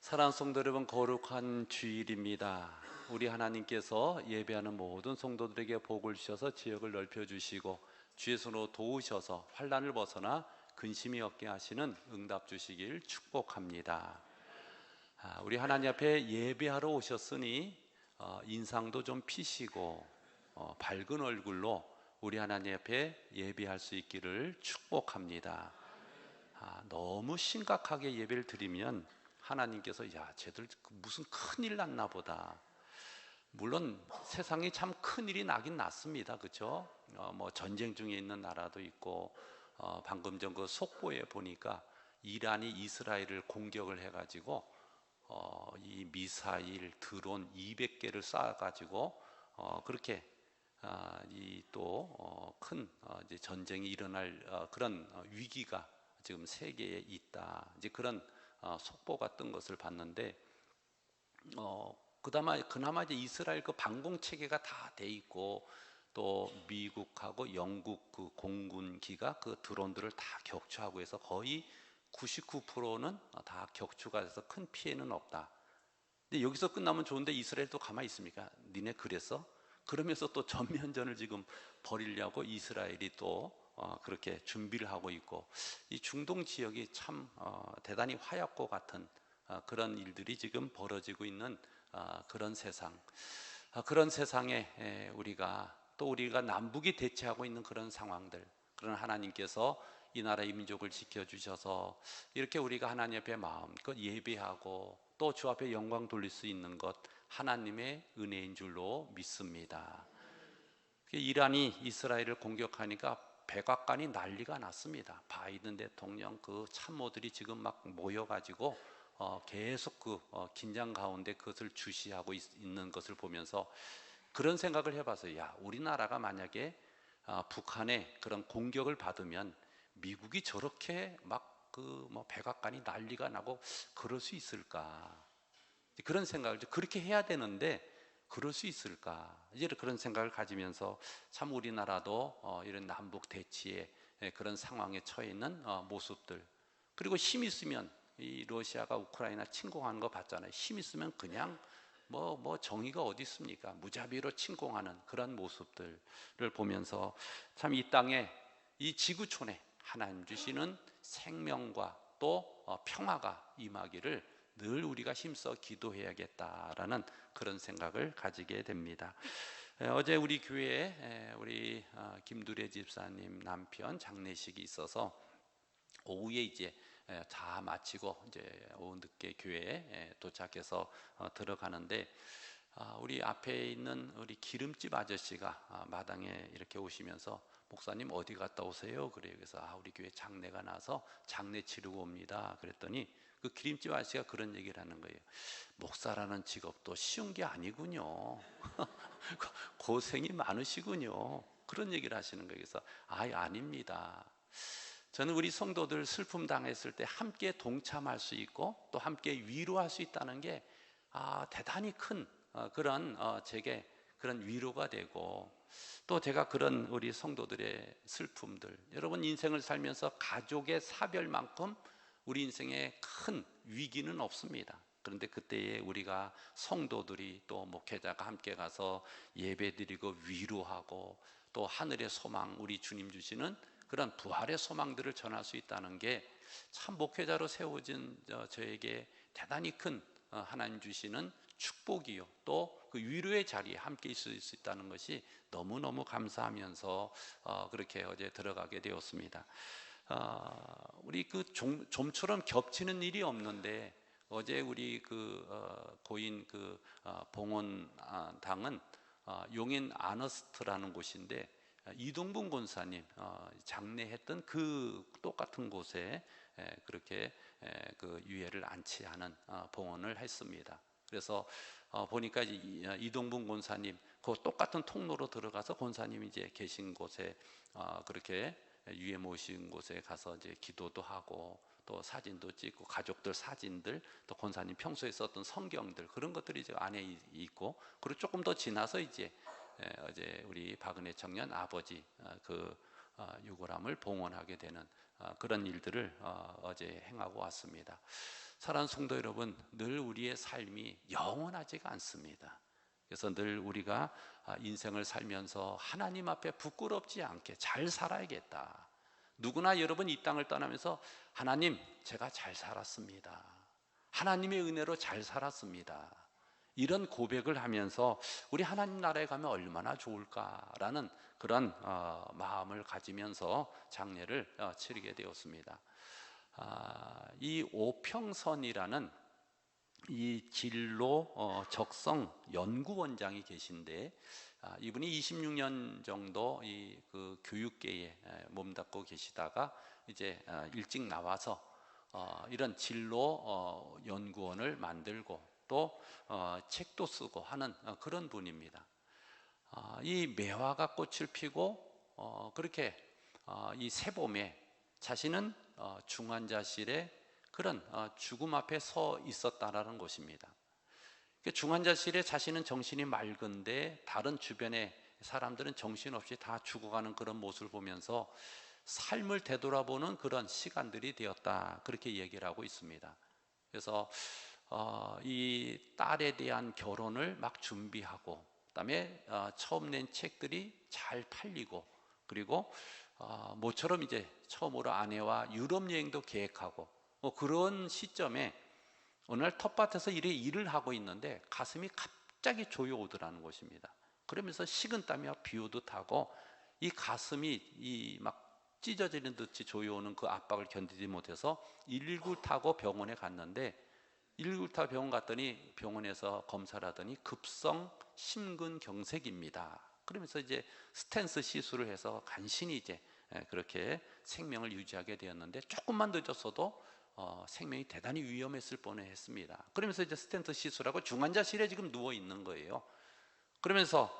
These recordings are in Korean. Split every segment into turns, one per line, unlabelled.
사랑하는 성도 여러분, 거룩한 주일입니다. 우리 하나님께서 예배하는 모든 성도들에게 복을 주셔서 지역을 넓혀주시고 주의 손으로 도우셔서 환난을 벗어나 근심이 없게 하시는 응답 주시길 축복합니다. 우리 하나님 앞에 예배하러 오셨으니 인상도 좀 피시고 밝은 얼굴로 우리 하나님 앞에 예배할 수 있기를 축복합니다. 너무 심각하게 예배를 드리면 하나님께서 쟤들 무슨 큰일 났나 보다. 물론 세상에 참 큰일이 나긴 났습니다. 그렇죠? 뭐 전쟁 중에 있는 나라도 있고, 방금 전 그 속보에 보니까 이란이 이스라엘을 공격을 해가지고 이 미사일, 드론 200개를 쏴가지고 그렇게 이 또 큰 이제 전쟁이 일어날 그런 위기가 지금 세계에 있다. 이제 그런 속보가 뜬 것을 봤는데, 그나마 이제 이스라엘 그 방공 체계가 다 돼 있고, 또 미국하고 영국 그 공군기가 그 드론들을 다 격추하고 해서 거의 99%는 다 격추가 돼서 큰 피해는 없다. 근데 여기서 끝나면 좋은데 이스라엘도 가만히 있습니까? 니네 그랬어? 그러면서 또 전면전을 지금 벌이려고 이스라엘이 또 그렇게 준비를 하고 있고, 이 중동 지역이 참 대단히 화약고 같은 그런 일들이 지금 벌어지고 있는 그런 세상, 그런 세상에 우리가 남북이 대치하고 있는 그런 상황들, 그런 하나님께서 이 나라의 민족을 지켜주셔서 이렇게 우리가 하나님 앞에 마음껏 예배하고 또 주 앞에 영광 돌릴 수 있는 것, 하나님의 은혜인 줄로 믿습니다. 이란이 이스라엘을 공격하니까 백악관이 난리가 났습니다. 바이든 대통령 그 참모들이 지금 막 모여가지고 계속 그 긴장 가운데 그것을 주시하고 있는 것을 보면서 그런 생각을 해봤어요. 우리나라가 만약에 북한의 그런 공격을 받으면 미국이 저렇게 막 그 뭐 백악관이 난리가 나고 그럴 수 있을까? 그런 생각을, 그렇게 해야 되는데 그럴 수 있을까? 이제 그런 생각을 가지면서 참 우리나라도 이런 남북 대치의 그런 상황에 처해 있는 모습들, 그리고 힘 있으면 이 러시아가 우크라이나 침공하는 거 봤잖아요. 힘 있으면 그냥 뭐 정의가 어디 있습니까? 무자비로 침공하는 그런 모습들을 보면서 참 이 땅에, 이 지구촌에 하나님 주시는 생명과 또 평화가 임하기를 늘 우리가 힘써 기도해야겠다라는 그런 생각을 가지게 됩니다. 어제 우리 교회에 우리 김두래 집사님 남편 장례식이 있어서 오후에 이제 다 마치고 이제 오후 늦게 교회에 도착해서 들어가는데, 우리 앞에 있는 우리 기름집 아저씨가 마당에 이렇게 오시면서 목사님 어디 갔다 오세요? 그래요. 그래서 우리 교회 장례가 나서 장례 치르고 옵니다. 그랬더니 그 기름집 아저씨가 그런 얘기를 하는 거예요. 목사라는 직업도 쉬운 게 아니군요. 고생이 많으시군요. 그런 얘기를 하시는 거예요. 그래서 아닙니다. 저는 우리 성도들 슬픔 당했을 때 함께 동참할 수 있고 또 함께 위로할 수 있다는 게 대단히 큰 그런 제게 그런 위로가 되고, 또 제가 그런 우리 성도들의 슬픔들, 여러분 인생을 살면서 가족의 사별만큼 우리 인생에 큰 위기는 없습니다. 그런데 그때에 우리가 성도들이 또 목회자가 함께 가서 예배드리고 위로하고 또 하늘의 소망, 우리 주님 주시는 그런 부활의 소망들을 전할 수 있다는 게 참 목회자로 세워진 저에게 대단히 큰 하나님 주시는 축복이요, 또 그 위로의 자리에 함께 있을 수 있다는 것이 너무너무 감사하면서 그렇게 어제 들어가게 되었습니다. 우리 그 좀처럼 겹치는 일이 없는데, 어제 우리 그 고인 그 봉헌당은 용인 아너스트라는 곳인데, 이동분 권사님 장례했던 그 똑같은 곳에 그렇게 그 유해를 안치하는 봉헌을 했습니다. 그래서 보니까 이동분 권사님 그 똑같은 통로로 들어가서 권사님이 이제 계신 곳에 그렇게 유해 모신 곳에 가서 이제 기도도 하고 또 사진도 찍고, 가족들 사진들, 또 권사님 평소에 썼던 성경들, 그런 것들이 이제 안에 있고, 그리고 조금 더 지나서 이제 어제 우리 박은혜 청년 아버지 그 유골함을 봉헌하게 되는 그런 일들을 어제 행하고 왔습니다. 사랑하는 성도 여러분, 늘 우리의 삶이 영원하지가 않습니다. 그래서 늘 우리가 인생을 살면서 하나님 앞에 부끄럽지 않게 잘 살아야겠다. 누구나 여러분 이 땅을 떠나면서 하나님, 제가 잘 살았습니다. 하나님의 은혜로 잘 살았습니다. 이런 고백을 하면서 우리 하나님 나라에 가면 얼마나 좋을까라는 그런 마음을 가지면서 장례를 치르게 되었습니다. 이 오평선이라는 이 진로 적성 연구원장이 계신데, 이분이 26년 정도 그 교육계에 몸담고 계시다가 이제 일찍 나와서 이런 진로 연구원을 만들고 또 책도 쓰고 하는 그런 분입니다. 이 매화가 꽃을 피고 그렇게 이 새봄에 자신은 중환자실에 그런 죽음 앞에 서 있었다라는 것입니다. 중환자실에 자신은 정신이 맑은데 다른 주변의 사람들은 정신없이 다 죽어가는 그런 모습을 보면서 삶을 되돌아보는 그런 시간들이 되었다, 그렇게 얘기를 하고 있습니다. 그래서 이 딸에 대한 결혼을 막 준비하고, 그다음에 처음 낸 책들이 잘 팔리고, 그리고 모처럼 이제 처음으로 아내와 유럽 여행도 계획하고, 그런 시점에 어느 날 텃밭에서 일을 하고 있는데 가슴이 갑자기 조여오더라는 것입니다. 그러면서 식은땀이 비오듯 하고 이 가슴이 막 찢어지는 듯이 조여오는 그 압박을 견디지 못해서 119 타고 병원에 갔는데, 119 타고 병원 갔더니 병원에서 검사를 하더니 급성 심근경색입니다. 그러면서 이제 스탠스 시술을 해서 간신히 이제 그렇게 생명을 유지하게 되었는데, 조금만 늦었어도 생명이 대단히 위험했을 뻔했습니다. 그러면서 이제 스탠트 시술하고 중환자실에 지금 누워 있는 거예요. 그러면서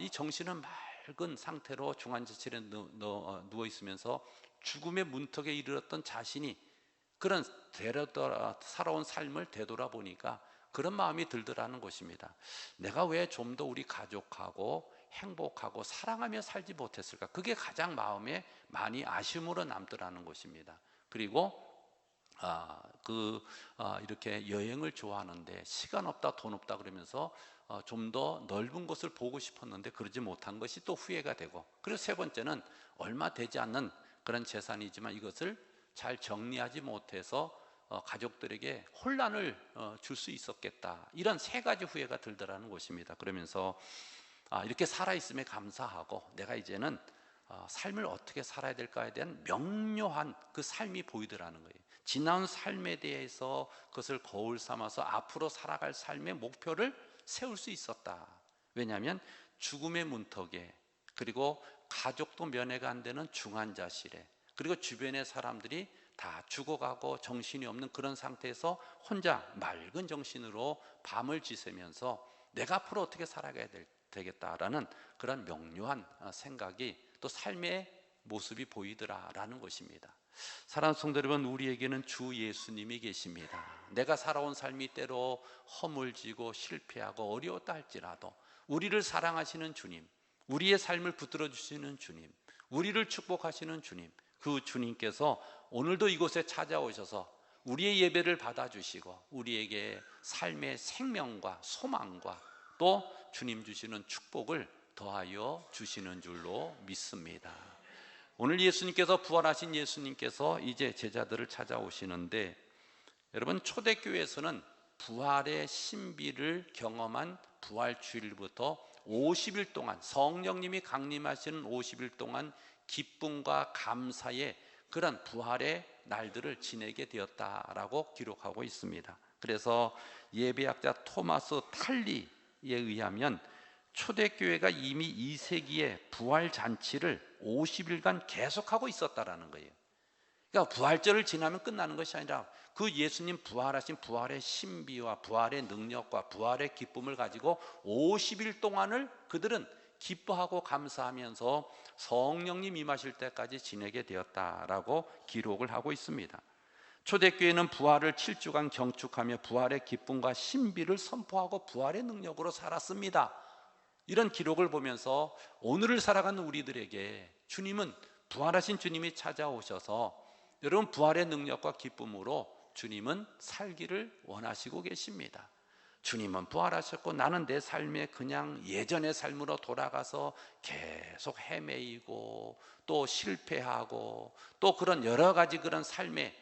이 정신은 맑은 상태로 중환자실에 누워 있으면서 죽음의 문턱에 이르렀던 자신이 그런 살아온 삶을 되돌아보니까 그런 마음이 들더라는 것입니다. 내가 왜 좀 더 우리 가족하고 행복하고 사랑하며 살지 못했을까? 그게 가장 마음에 많이 아쉬움으로 남더라는 것입니다. 그리고 이렇게 여행을 좋아하는데 시간 없다, 돈 없다 그러면서 좀 더 넓은 곳을 보고 싶었는데 그러지 못한 것이 또 후회가 되고, 그리고 세 번째는 얼마 되지 않는 그런 재산이지만 이것을 잘 정리하지 못해서 가족들에게 혼란을 줄 수 있었겠다, 이런 세 가지 후회가 들더라는 것입니다. 그러면서 이렇게 살아있음에 감사하고 내가 이제는 삶을 어떻게 살아야 될까에 대한 명료한 그 삶이 보이더라는 거예요. 지나온 삶에 대해서 그것을 거울 삼아서 앞으로 살아갈 삶의 목표를 세울 수 있었다. 왜냐하면 죽음의 문턱에, 그리고 가족도 면회가 안 되는 중환자실에, 그리고 주변의 사람들이 다 죽어가고 정신이 없는 그런 상태에서 혼자 맑은 정신으로 밤을 지새면서 내가 앞으로 어떻게 살아가야 되겠다라는 그런 명료한 생각이 또 삶의 모습이 보이더라라는 것입니다. 사랑하는 성도 여러분, 우리에게는 주 예수님이 계십니다. 내가 살아온 삶이 때로 허물지고 실패하고 어려웠다 할지라도 우리를 사랑하시는 주님, 우리의 삶을 붙들어 주시는 주님, 우리를 축복하시는 주님, 그 주님께서 오늘도 이곳에 찾아오셔서 우리의 예배를 받아주시고 우리에게 삶의 생명과 소망과 또 주님 주시는 축복을 더하여 주시는 줄로 믿습니다. 오늘 예수님께서, 부활하신 예수님께서 이제 제자들을 찾아오시는데, 여러분 초대교회에서는 부활의 신비를 경험한 부활주일부터 50일 동안, 성령님이 강림하시는 50일 동안 기쁨과 감사의 그런 부활의 날들을 지내게 되었다라고 기록하고 있습니다. 그래서 예배학자 토마스 탈리에 의하면 초대교회가 이미 2세기에 부활잔치를 50일간 계속하고 있었다라는 거예요. 그러니까 부활절을 지나면 끝나는 것이 아니라 그 예수님 부활하신 부활의 신비와 부활의 능력과 부활의 기쁨을 가지고 50일 동안을 그들은 기뻐하고 감사하면서 성령님 임하실 때까지 지내게 되었다라고 기록을 하고 있습니다. 초대교회는 부활을 7주간 경축하며 부활의 기쁨과 신비를 선포하고 부활의 능력으로 살았습니다. 이런 기록을 보면서 오늘을 살아가는 우리들에게 주님은, 부활하신 주님이 찾아오셔서 여러분 부활의 능력과 기쁨으로 주님은 살기를 원하시고 계십니다. 주님은 부활하셨고 나는 내 삶에 그냥 예전의 삶으로 돌아가서 계속 헤매이고 또 실패하고 또 그런 여러 가지 그런 삶의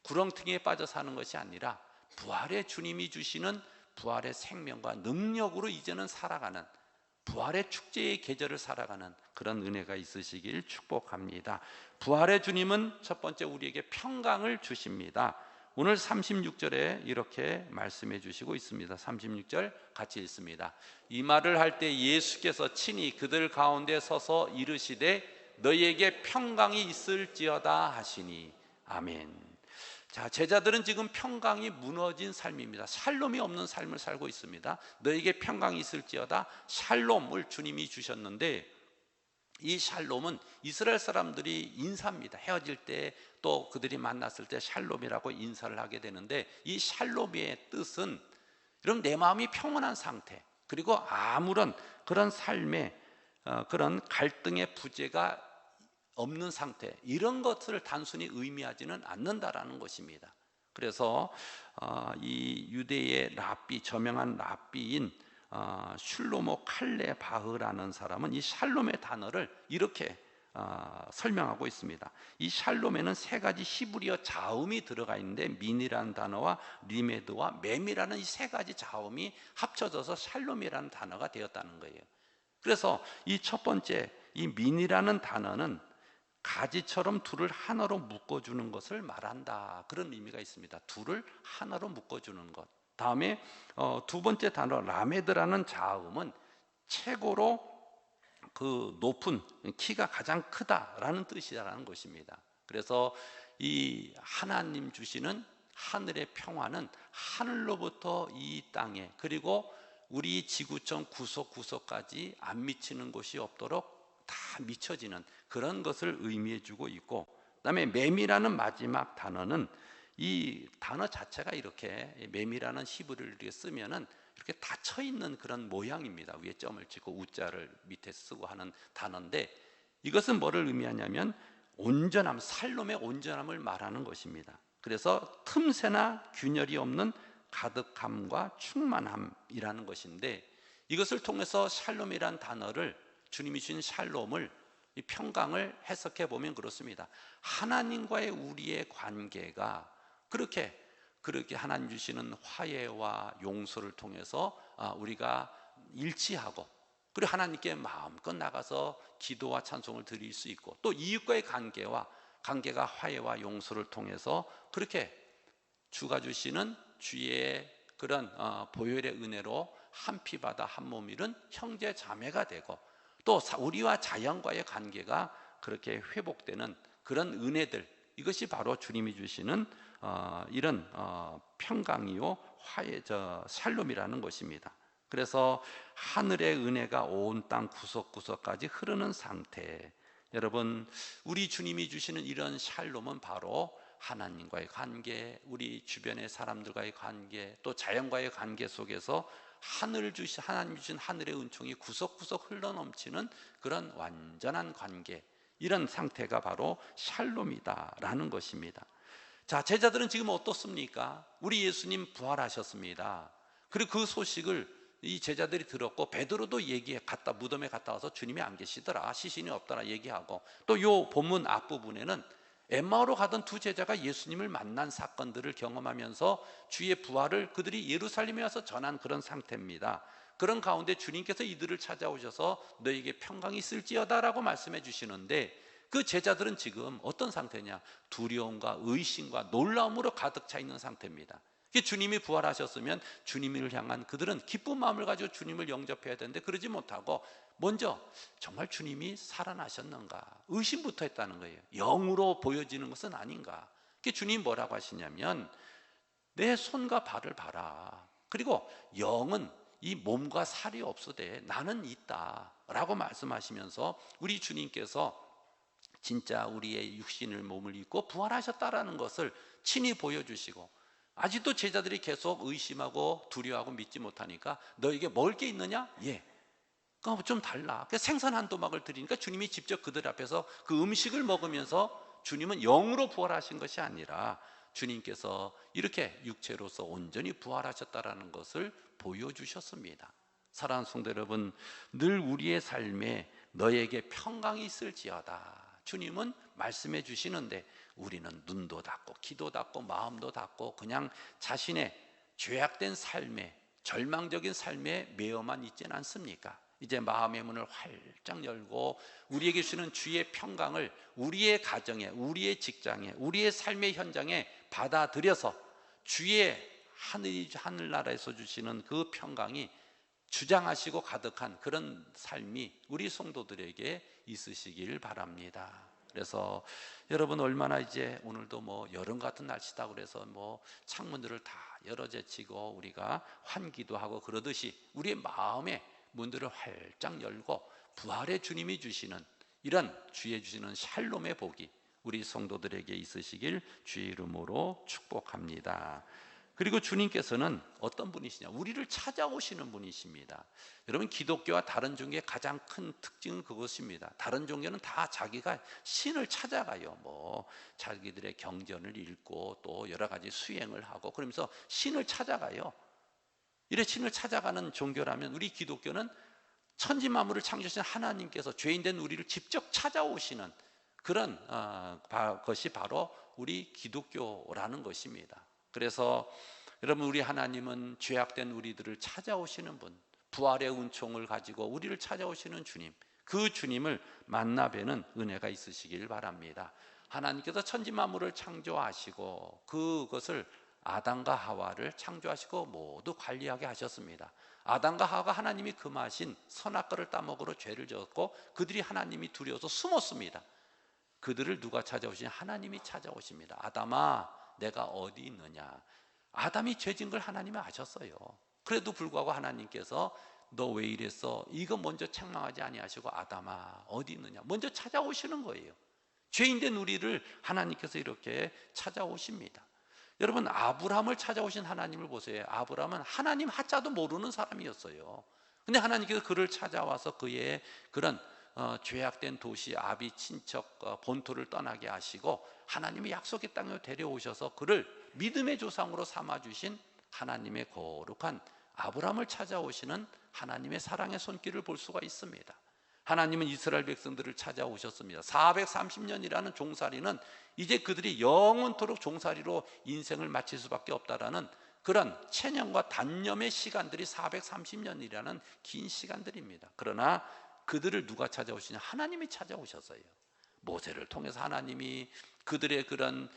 구렁텅이에 빠져 사는 것이 아니라 부활의 주님이 주시는 부활의 생명과 능력으로 이제는 살아가는, 부활의 축제의 계절을 살아가는 그런 은혜가 있으시길 축복합니다. 부활의 주님은 첫 번째 우리에게 평강을 주십니다. 오늘 36절에 이렇게 말씀해 주시고 있습니다. 36절 같이 읽습니다. 이 말을 할 때 예수께서 친히 그들 가운데 서서 이르시되 너희에게 평강이 있을지어다 하시니. 아멘. 자, 제자들은 지금 평강이 무너진 삶입니다. 샬롬이 없는 삶을 살고 있습니다. 너에게 평강이 있을지어다, 샬롬을 주님이 주셨는데, 이 샬롬은 이스라엘 사람들이 인사입니다. 헤어질 때 또 그들이 만났을 때 샬롬이라고 인사를 하게 되는데, 이 샬롬의 뜻은 여러분 내 마음이 평온한 상태, 그리고 아무런 그런 삶의 그런 갈등의 부재가 없는 상태, 이런 것을 단순히 의미하지는 않는다라는 것입니다. 그래서 이 유대의 랍비, 저명한 랍비인 슐로모 칼레 바흐라는 사람은 이 샬롬의 단어를 이렇게 설명하고 있습니다. 이 샬롬에는 세 가지 히브리어 자음이 들어가 있는데, 민이라는 단어와 리메드와 mem이라는 이 세 가지 자음이 합쳐져서 샬롬이라는 단어가 되었다는 거예요. 그래서 이 첫 번째 이 민이라는 단어는 가지처럼 둘을 하나로 묶어주는 것을 말한다, 그런 의미가 있습니다. 둘을 하나로 묶어주는 것. 다음에 두 번째 단어 라메드라는 자음은 최고로 그 높은, 키가 가장 크다라는 뜻이라는 것입니다. 그래서 이 하나님 주시는 하늘의 평화는 하늘로부터 이 땅에, 그리고 우리 지구촌 구석구석까지 안 미치는 곳이 없도록 다 미쳐지는 그런 것을 의미해 주고 있고, 그 다음에 맴이라는 마지막 단어는, 이 단어 자체가 이렇게 맴이라는 히브리어를 쓰면은 이렇게 닫혀 있는 그런 모양입니다. 위에 점을 찍고 우자를 밑에 쓰고 하는 단어인데, 이것은 뭐를 의미하냐면 온전함, 샬롬의 온전함을 말하는 것입니다. 그래서 틈새나 균열이 없는 가득함과 충만함이라는 것인데, 이것을 통해서 샬롬이란 단어를, 주님이 주신 샬롬을, 이 평강을 해석해 보면 그렇습니다. 하나님과의 우리의 관계가 그렇게 하나님 주시는 화해와 용서를 통해서 우리가 일치하고, 그리고 하나님께 마음껏 나가서 기도와 찬송을 드릴 수 있고, 또 이웃과의 관계가 화해와 용서를 통해서 그렇게 주가 주시는 주의 그런 보혈의 은혜로 한 피 받아 한 몸 이룬 형제 자매가 되고, 또 우리와 자연과의 관계가 그렇게 회복되는 그런 은혜들, 이것이 바로 주님이 주시는 이런 평강이요 샬롬이라는 것입니다. 그래서 하늘의 은혜가 온 땅 구석구석까지 흐르는 상태, 여러분 우리 주님이 주시는 이런 샬롬은 바로 하나님과의 관계, 우리 주변의 사람들과의 관계, 또 자연과의 관계 속에서 하나님 주신 하늘의 은총이 구석구석 흘러넘치는 그런 완전한 관계, 이런 상태가 바로 샬롬이다라는 것입니다. 자, 제자들은 지금 어떻습니까? 우리 예수님 부활하셨습니다. 그리고 그 소식을 이 제자들이 들었고, 베드로도 무덤에 갔다 와서 주님이 안 계시더라, 시신이 없더라 얘기하고, 또 요 본문 앞부분에는 엠마오로 가던 두 제자가 예수님을 만난 사건들을 경험하면서 주의 부활을 그들이 예루살렘에 와서 전한 그런 상태입니다. 그런 가운데 주님께서 이들을 찾아오셔서 너에게 평강이 있을지어다 라고 말씀해 주시는데, 그 제자들은 지금 어떤 상태냐? 두려움과 의심과 놀라움으로 가득 차 있는 상태입니다. 주님이 부활하셨으면 주님을 향한 그들은 기쁜 마음을 가지고 주님을 영접해야 되는데, 그러지 못하고 먼저 정말 주님이 살아나셨는가 의심부터 했다는 거예요. 영으로 보여지는 것은 아닌가. 주님이 뭐라고 하시냐면, 내 손과 발을 봐라. 그리고 영은 이 몸과 살이 없으되 나는 있다 라고 말씀하시면서, 우리 주님께서 진짜 우리의 육신을 몸을 입고 부활하셨다라는 것을 친히 보여주시고, 아직도 제자들이 계속 의심하고 두려워하고 믿지 못하니까 너에게 먹을 게 있느냐? 예. 그거 좀 달라. 생선 한 조각을 드리니까 주님이 직접 그들 앞에서 그 음식을 먹으면서 주님은 영으로 부활하신 것이 아니라 주님께서 이렇게 육체로서 온전히 부활하셨다라는 것을 보여주셨습니다. 사랑하는 성도 여러분, 늘 우리의 삶에 너에게 평강이 있을지어다. 주님은 말씀해 주시는데 우리는 눈도 닫고 귀도 닫고 마음도 닫고 그냥 자신의 죄악된 삶에, 절망적인 삶에 매여만 있지는 않습니까? 이제 마음의 문을 활짝 열고 우리에게 주시는 주의 평강을 우리의 가정에, 우리의 직장에, 우리의 삶의 현장에 받아들여서 주의 하늘나라에서 주시는 그 평강이 주장하시고 가득한 그런 삶이 우리 성도들에게 있으시길 바랍니다. 그래서 여러분, 얼마나 이제 오늘도 여름 같은 날씨다 그래서 창문들을 다 열어 제치고 우리가 환기도 하고 그러듯이 우리의 마음의 문들을 활짝 열고 부활의 주님이 주시는 이런 주의 주시는 샬롬의 복이 우리 성도들에게 있으시길 주의 이름으로 축복합니다. 그리고 주님께서는 어떤 분이시냐? 우리를 찾아오시는 분이십니다. 여러분, 기독교와 다른 종교의 가장 큰 특징은 그것입니다. 다른 종교는 다 자기가 신을 찾아가요. 자기들의 경전을 읽고 또 여러 가지 수행을 하고 그러면서 신을 찾아가요. 이래 신을 찾아가는 종교라면 우리 기독교는 천지 만물을 창조하신 하나님께서 죄인된 우리를 직접 찾아오시는 그런 것이 바로 우리 기독교라는 것입니다. 그래서 여러분, 우리 하나님은 죄악된 우리들을 찾아오시는 분, 부활의 은총을 가지고 우리를 찾아오시는 주님, 그 주님을 만나 뵈는 은혜가 있으시길 바랍니다. 하나님께서 천지 만물을 창조하시고 그것을 아담과 하와를 창조하시고 모두 관리하게 하셨습니다. 아담과 하와가 하나님이 금하신 선악과를 따먹으러 죄를 지었고 그들이 하나님이 두려워서 숨었습니다. 그들을 누가 찾아오시냐? 하나님이 찾아오십니다. 아담아, 내가 어디 있느냐? 아담이 죄진 걸 하나님이 아셨어요. 그래도 불구하고 하나님께서 너 왜 이랬어? 이거 먼저 책망하지 아니하시고 아담아 어디 있느냐? 먼저 찾아오시는 거예요. 죄인된 우리를 하나님께서 이렇게 찾아오십니다. 여러분, 아브라함을 찾아오신 하나님을 보세요. 아브라함은 하나님 하자도 모르는 사람이었어요. 근데 하나님께서 그를 찾아와서 그의 그런 죄악된 도시 아비 친척 본토를 떠나게 하시고 하나님의 약속의 땅에 데려오셔서 그를 믿음의 조상으로 삼아주신 하나님의 거룩한 아브라함을 찾아오시는 하나님의 사랑의 손길을 볼 수가 있습니다. 하나님은 이스라엘 백성들을 찾아오셨습니다. 430년이라는 종살이는 이제 그들이 영원토록 종살이로 인생을 마칠 수밖에 없다라는 그런 체념과 단념의 시간들이 430년이라는 긴 시간들입니다. 그러나 그들을 누가 찾아오시냐? 하나님이 찾아오셨어요. 모세를 통해서 하나님이 그들의 그런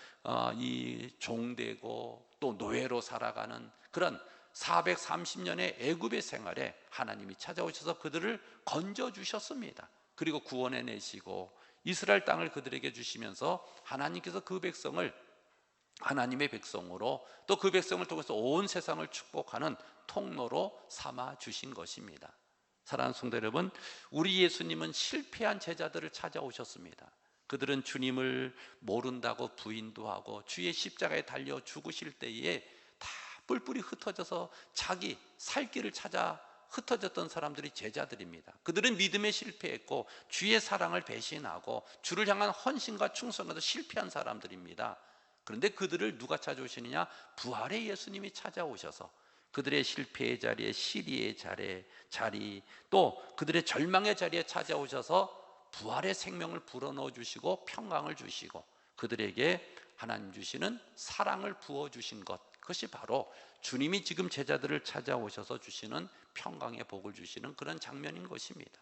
이 종되고 또 노예로 살아가는 그런 430년의 애굽의 생활에 하나님이 찾아오셔서 그들을 건져주셨습니다. 그리고 구원해 내시고 이스라엘 땅을 그들에게 주시면서 하나님께서 그 백성을 하나님의 백성으로 또 그 백성을 통해서 온 세상을 축복하는 통로로 삼아 주신 것입니다. 사랑하는 성도 여러분, 우리 예수님은 실패한 제자들을 찾아오셨습니다. 그들은 주님을 모른다고 부인도 하고 주의 십자가에 달려 죽으실 때에 다 뿔뿔이 흩어져서 자기 살 길을 찾아 흩어졌던 사람들이 제자들입니다. 그들은 믿음에 실패했고 주의 사랑을 배신하고 주를 향한 헌신과 충성에도 실패한 사람들입니다. 그런데 그들을 누가 찾아오시느냐? 부활의 예수님이 찾아오셔서 그들의 실패의 자리에, 시리의 자리, 또 그들의 절망의 자리에 찾아오셔서 부활의 생명을 불어넣어 주시고 평강을 주시고 그들에게 하나님 주시는 사랑을 부어주신 것, 그것이 바로 주님이 지금 제자들을 찾아오셔서 주시는 평강의 복을 주시는 그런 장면인 것입니다.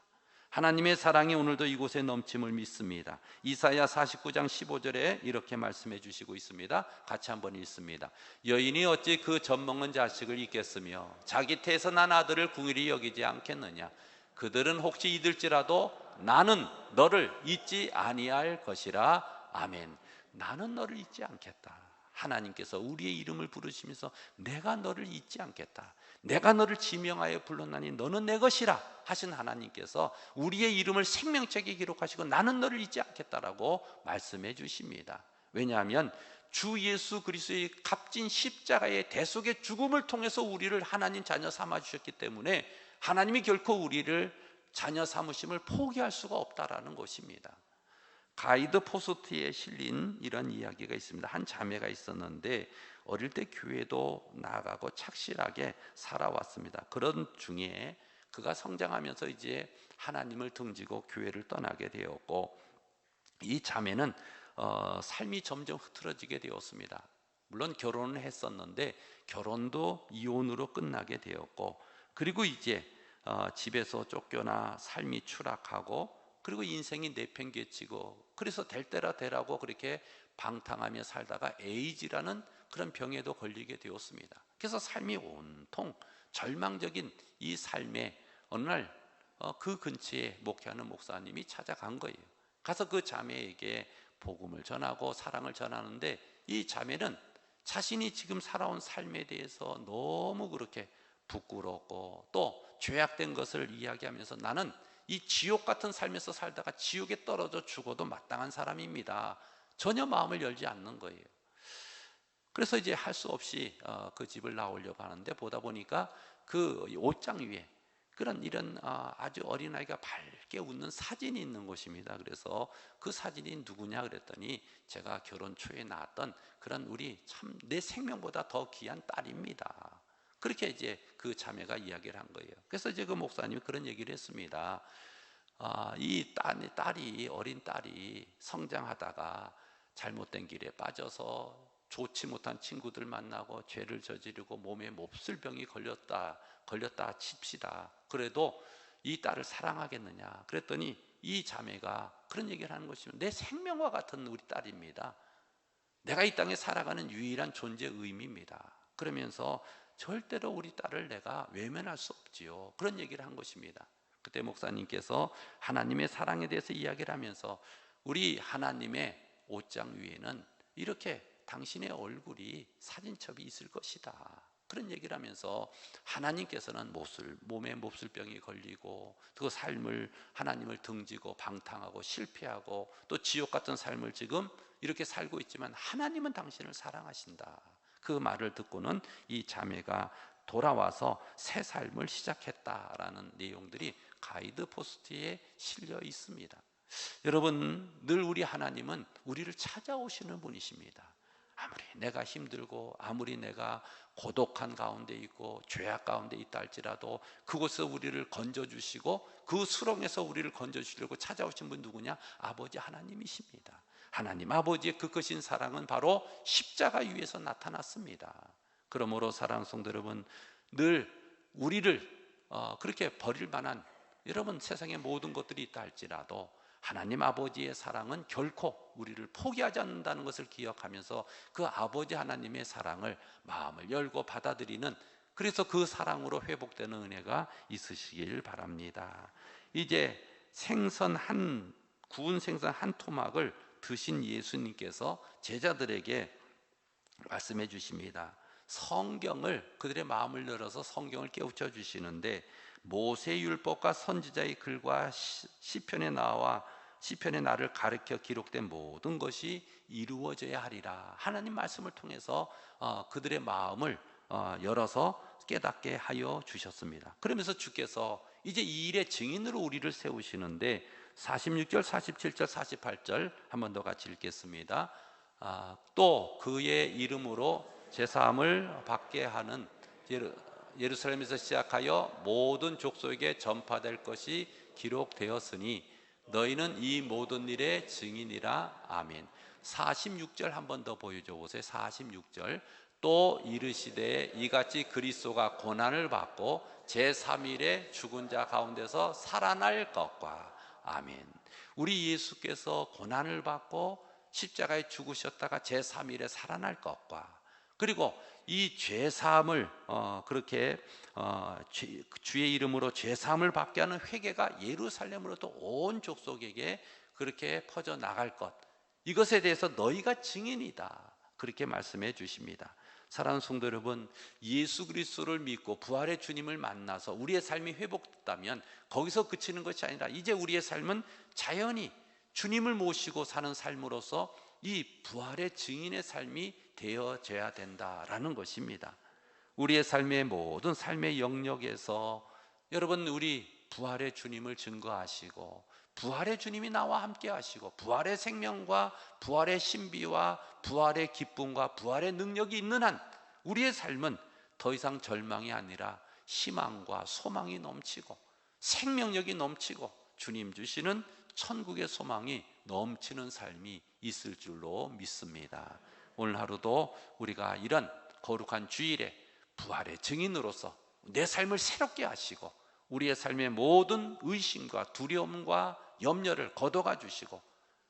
하나님의 사랑이 오늘도 이곳에 넘침을 믿습니다. 이사야 49장 15절에 이렇게 말씀해 주시고 있습니다. 같이 한번 읽습니다. 여인이 어찌 그 젖먹는 자식을 잊겠으며 자기 태에서 난 아들을 궁일이 여기지 않겠느냐? 그들은 혹시 잊을지라도 나는 너를 잊지 아니할 것이라. 아멘. 나는 너를 잊지 않겠다. 하나님께서 우리의 이름을 부르시면서 내가 너를 잊지 않겠다, 내가 너를 지명하여 불렀나니 너는 내 것이라 하신 하나님께서 우리의 이름을 생명책에 기록하시고 나는 너를 잊지 않겠다라고 말씀해 주십니다. 왜냐하면 주 예수 그리스도의 값진 십자가의 대속의 죽음을 통해서 우리를 하나님 자녀 삼아 주셨기 때문에 하나님이 결코 우리를 자녀 삼으심을 포기할 수가 없다라는 것입니다.
가이드 포스트에 실린 이런 이야기가 있습니다. 한 자매가 있었는데 어릴 때 교회도 나가고 착실하게 살아왔습니다. 그런 중에 그가 성장하면서 이제 하나님을 등지고 교회를 떠나게 되었고, 이 자매는 삶이 점점 흐트러지게 되었습니다. 물론 결혼을 했었는데 결혼도 이혼으로 끝나게 되었고, 그리고 이제 집에서 쫓겨나 삶이 추락하고, 그리고 인생이 내팽개치고, 그래서 될 때라 되라고 그렇게 방탕하며 살다가 에이즈라는 그런 병에도 걸리게 되었습니다. 그래서 삶이 온통 절망적인 이 삶에 어느 날 그 근처에 목회하는 목사님이 찾아간 거예요. 가서 그 자매에게 복음을 전하고 사랑을 전하는데, 이 자매는 자신이 지금 살아온 삶에 대해서 너무 그렇게 부끄럽고 또 죄악된 것을 이야기하면서, 나는 이 지옥 같은 삶에서 살다가 지옥에 떨어져 죽어도 마땅한 사람입니다. 전혀 마음을 열지 않는 거예요. 그래서 이제 할 수 없이 그 집을 나오려고 하는데, 보다 보니까 그 옷장 위에 이런 아주 어린아이가 밝게 웃는 사진이 있는 곳입니다. 그래서 그 사진이 누구냐 그랬더니, 제가 결혼 초에 낳았던 그런 우리 참 내 생명보다 더 귀한 딸입니다. 그렇게 이제 그 자매가 이야기를 한 거예요. 그래서 이제 그 목사님이 그런 얘기를 했습니다. 이 딸이, 어린 딸이 성장하다가 잘못된 길에 빠져서 좋지 못한 친구들 만나고 죄를 저지르고 몸에 몹쓸 병이 걸렸다 칩시다. 그래도 이 딸을 사랑하겠느냐 그랬더니, 이 자매가 그런 얘기를 하는 것이면, 내 생명과 같은 우리 딸입니다. 내가 이 땅에 살아가는 유일한 존재 의미입니다. 그러면서 절대로 우리 딸을 내가 외면할 수 없지요. 그런 얘기를 한 것입니다. 그때 목사님께서 하나님의 사랑에 대해서 이야기를 하면서, 우리 하나님의 옷장 위에는 이렇게 당신의 얼굴이 사진첩이 있을 것이다, 그런 얘기를 하면서, 하나님께서는 몸에 몹쓸 병이 걸리고 그 삶을, 하나님을 등지고 방탕하고 실패하고 또 지옥 같은 삶을 지금 이렇게 살고 있지만, 하나님은 당신을 사랑하신다. 그 말을 듣고는 이 자매가 돌아와서 새 삶을 시작했다라는 내용들이 가이드 포스트에 실려 있습니다. 여러분, 늘 우리 하나님은 우리를 찾아오시는 분이십니다. 아무리 내가 힘들고 아무리 내가 고독한 가운데 있고 죄악 가운데 있다 할지라도 그곳에서 우리를 건져주시고 그 수렁에서 우리를 건져주시려고 찾아오신 분 누구냐? 아버지 하나님이십니다. 하나님 아버지의 그 크신 사랑은 바로 십자가 위에서 나타났습니다. 그러므로 사랑하는 성도 여러분, 늘 우리를 그렇게 버릴 만한, 여러분 세상에 모든 것들이 있다 할지라도 하나님 아버지의 사랑은 결코 우리를 포기하지 않는다는 것을 기억하면서 그 아버지 하나님의 사랑을 마음을 열고 받아들이는, 그래서 그 사랑으로 회복되는 은혜가 있으시길 바랍니다. 이제 구운 생선 한 토막을 드신 예수님께서 제자들에게 말씀해 주십니다. 성경을, 그들의 마음을 열어서 성경을 깨우쳐 주시는데, 모세율법과 선지자의 글과 시편에 나를 가르쳐 기록된 모든 것이 이루어져야 하리라. 하나님 말씀을 통해서 그들의 마음을 열어서 깨닫게 하여 주셨습니다. 그러면서 주께서 이제 이 일의 증인으로 우리를 세우시는데, 46절, 47절, 48절 한 번 더 같이 읽겠습니다. 또 그의 이름으로 제사함을 받게 하는 예루살렘에서 시작하여 모든 족속에게 전파될 것이 기록되었으니 너희는 이 모든 일의 증인이라. 아멘. 46절 한 번 더 보여줘 보세요. 46절. 또 이르시되 이같이 그리스도가 고난을 받고 제3일에 죽은 자 가운데서 살아날 것과. 아멘. 우리 예수께서 고난을 받고 십자가에 죽으셨다가 제3일에 살아날 것과, 그리고 이 죄사함을 그렇게 주의 이름으로 죄사함을 받게 하는 회개가 예루살렘으로부터 온 족속에게 그렇게 퍼져 나갈 것, 이것에 대해서 너희가 증인이다, 그렇게 말씀해 주십니다. 사랑하는 성도 여러분, 예수 그리스도를 믿고 부활의 주님을 만나서 우리의 삶이 회복됐다면 거기서 그치는 것이 아니라 이제 우리의 삶은 자연히 주님을 모시고 사는 삶으로서 이 부활의 증인의 삶이 되어져야 된다라는 것입니다. 우리의 삶의 모든 삶의 영역에서 여러분, 우리 부활의 주님을 증거하시고 부활의 주님이 나와 함께 하시고 부활의 생명과 부활의 신비와 부활의 기쁨과 부활의 능력이 있는 한 우리의 삶은 더 이상 절망이 아니라 희망과 소망이 넘치고 생명력이 넘치고 주님 주시는 천국의 소망이 넘치는 삶이 있을 줄로 믿습니다. 오늘 하루도 우리가 이런 거룩한 주일에 부활의 증인으로서 내 삶을 새롭게 하시고 우리의 삶의 모든 의심과 두려움과 염려를 걷어가 주시고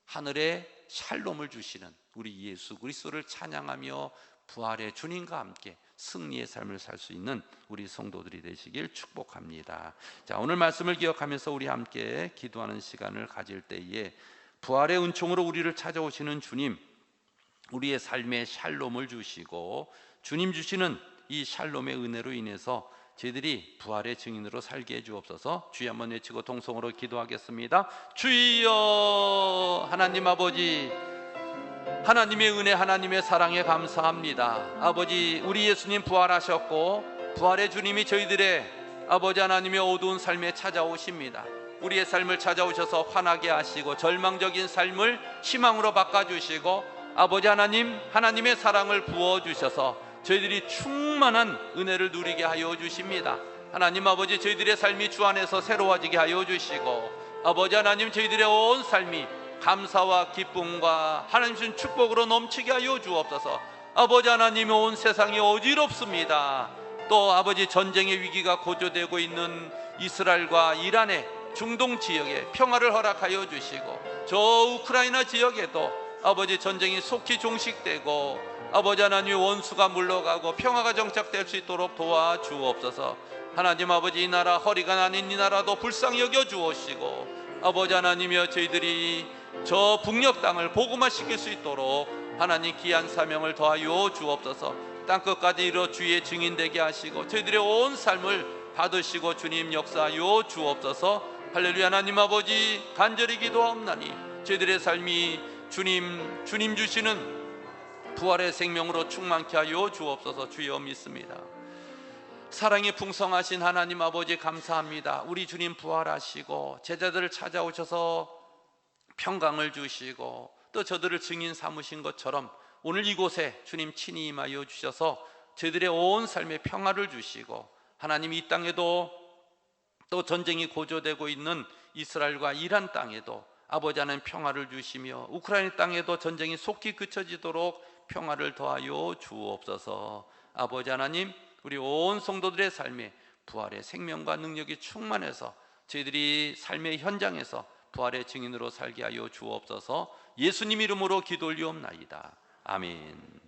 하늘에 샬롬을 주시는 우리 예수 그리스도를 찬양하며 부활의 주님과 함께 승리의 삶을 살 수 있는 우리 성도들이 되시길 축복합니다. 자, 오늘 말씀을 기억하면서 우리 함께 기도하는 시간을 가질 때에 부활의 은총으로 우리를 찾아오시는 주님, 우리의 삶에 샬롬을 주시고 주님 주시는 이 샬롬의 은혜로 인해서 저희들이 부활의 증인으로 살게 해 주옵소서. 주여 한번 외치고 동성으로 기도하겠습니다. 주여, 하나님 아버지, 하나님의 은혜, 하나님의 사랑에 감사합니다. 아버지, 우리 예수님 부활하셨고 부활의 주님이 저희들의 아버지 하나님의 어두운 삶에 찾아오십니다. 우리의 삶을 찾아오셔서 환하게 하시고 절망적인 삶을 희망으로 바꿔주시고 아버지 하나님, 하나님의 사랑을 부어주셔서 저희들이 충만한 은혜를 누리게 하여 주십니다. 하나님 아버지, 저희들의 삶이 주 안에서 새로워지게 하여 주시고 아버지 하나님, 저희들의 온 삶이 감사와 기쁨과 하나님 주신 축복으로 넘치게 하여 주옵소서. 아버지 하나님, 온 세상이 어지럽습니다. 또 아버지, 전쟁의 위기가 고조되고 있는 이스라엘과 이란의 중동 지역에 평화를 허락하여 주시고 저 우크라이나 지역에도 아버지 전쟁이 속히 종식되고 아버지 하나님, 원수가 물러가고 평화가 정착될 수 있도록 도와주옵소서. 하나님 아버지, 이 나라 허리가 나는 이 나라도 불쌍히 여겨 주옵시고 아버지 하나님이여, 저희들이 저 북녘 땅을 복음화시킬 수 있도록 하나님 귀한 사명을 더하여 주옵소서. 땅끝까지 이뤄 주의 증인 되게 하시고 저희들의 온 삶을 받으시고 주님 역사하여 주옵소서. 할렐루야. 하나님 아버지, 간절히 기도하옵나니 저희들의 삶이 주님 주시는 부활의 생명으로 충만케 하여 주옵소서. 주여 믿습니다. 사랑이 풍성하신 하나님 아버지, 감사합니다. 우리 주님 부활하시고 제자들을 찾아오셔서 평강을 주시고 또 저들을 증인 삼으신 것처럼 오늘 이곳에 주님 친히 임하여 주셔서 저희들의 온 삶에 평화를 주시고 하나님, 이 땅에도 또 전쟁이 고조되고 있는 이스라엘과 이란 땅에도 아버지 하나님 평화를 주시며 우크라이나 땅에도 전쟁이 속히 그쳐지도록 평화를 더하여 주옵소서. 아버지 하나님, 우리 온 성도들의 삶에 부활의 생명과 능력이 충만해서 저희들이 삶의 현장에서 부활의 증인으로 살게 하여 주옵소서. 예수님 이름으로 기도 올리옵나이다. 아멘.